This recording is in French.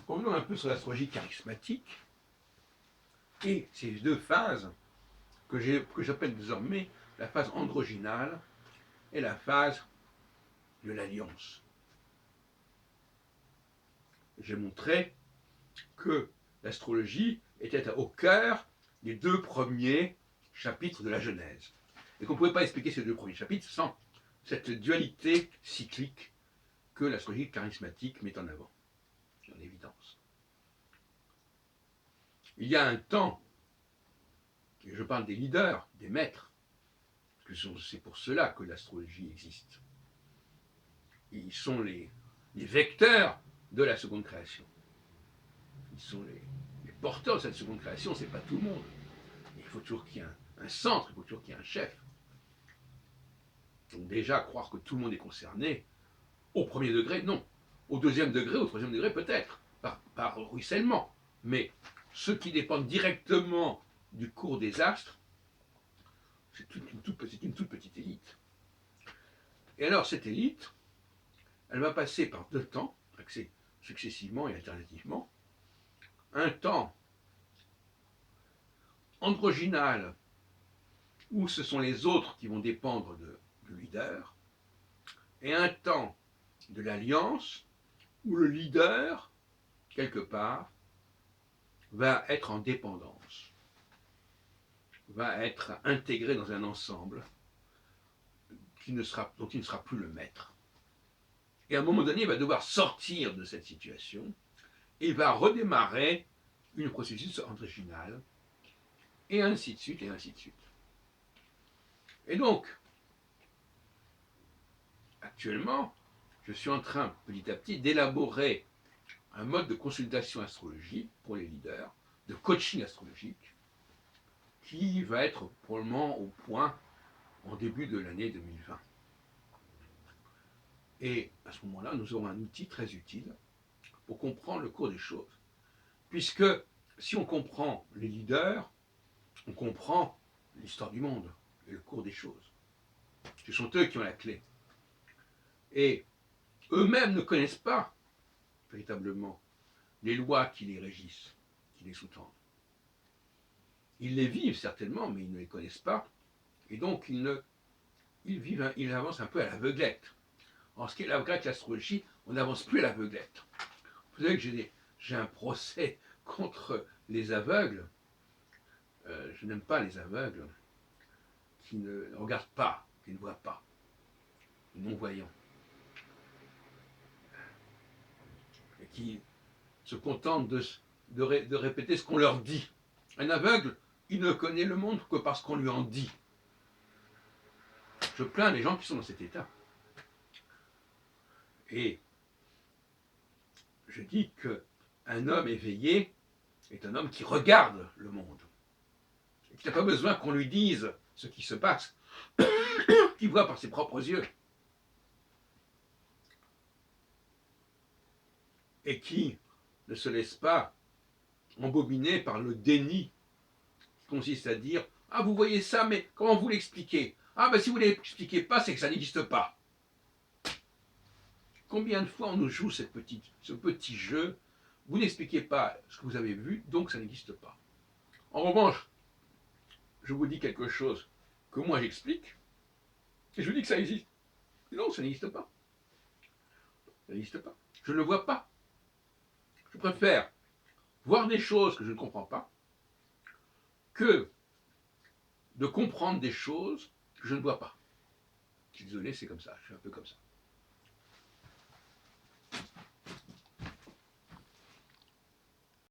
Revenons un peu sur l'astrologie charismatique et ces deux phases que j'appelle désormais la phase androgynale et la phase de l'alliance. J'ai montré que l'astrologie était au cœur des deux premiers chapitres de la Genèse et qu'on ne pouvait pas expliquer ces deux premiers chapitres sans cette dualité cyclique que l'astrologie charismatique met en avant, en évidence. Il y a un temps, et je parle des leaders, des maîtres, parce que c'est pour cela que l'astrologie existe. Ils sont les vecteurs de la seconde création. Ils sont les porteurs de cette seconde création, c'est pas tout le monde. Il faut toujours qu'il y ait un centre, il faut toujours qu'il y ait un chef. Donc déjà, croire que tout le monde est concerné, au premier degré, non. Au deuxième degré, au troisième degré, peut-être, par ruissellement. Mais ceux qui dépendent directement du cours des astres, c'est une toute petite élite. Et alors, cette élite, elle va passer par deux temps, successivement et alternativement. Un temps androgynal, où ce sont les autres qui vont dépendre du leader, et un temps de l'alliance, où le leader, quelque part, va être en dépendance, va être intégré dans un ensemble dont il ne sera plus le maître. Et à un moment donné, il va devoir sortir de cette situation et il va redémarrer une processus androgynal, et ainsi de suite, et ainsi de suite. Et donc, actuellement, je suis en train, petit à petit, d'élaborer un mode de consultation astrologique pour les leaders, de coaching astrologique, qui va être probablement au point en début de l'année 2020. Et à ce moment-là, nous aurons un outil très utile pour comprendre le cours des choses. Puisque si on comprend les leaders, on comprend l'histoire du monde et le cours des choses. Ce sont eux qui ont la clé. Et eux-mêmes ne connaissent pas véritablement les lois qui les régissent, qui les sous-tendent. Ils les vivent certainement, mais ils ne les connaissent pas. Et donc, ils avancent un peu à l'aveuglette. En ce qui est l'aveuglette, l'astrologie, on n'avance plus à l'aveuglette. Vous savez que j'ai un procès contre les aveugles. Je n'aime pas les aveugles qui ne regardent pas, qui ne voient pas, les non-voyants. Et qui se contentent de répéter ce qu'on leur dit. Un aveugle, il ne connaît le monde que parce qu'on lui en dit. Je plains les gens qui sont dans cet état. Et je dis qu'un homme éveillé est un homme qui regarde le monde. Et qui n'a pas besoin qu'on lui dise ce qui se passe, qu'il voit par ses propres yeux. Et qui ne se laisse pas embobiner par le déni qui consiste à dire « Ah, vous voyez ça, mais comment vous l'expliquez? Ah, ben si vous ne l'expliquez pas, c'est que ça n'existe pas. » Combien de fois on nous joue ce petit jeu? Vous n'expliquez pas ce que vous avez vu, donc ça n'existe pas. En revanche, je vous dis quelque chose que moi j'explique, et je vous dis que ça existe. Et non, ça n'existe pas. Ça n'existe pas. Je ne le vois pas. Je préfère voir des choses que je ne comprends pas que de comprendre des choses que je ne vois pas. Je suis désolé, c'est comme ça, je suis un peu comme ça.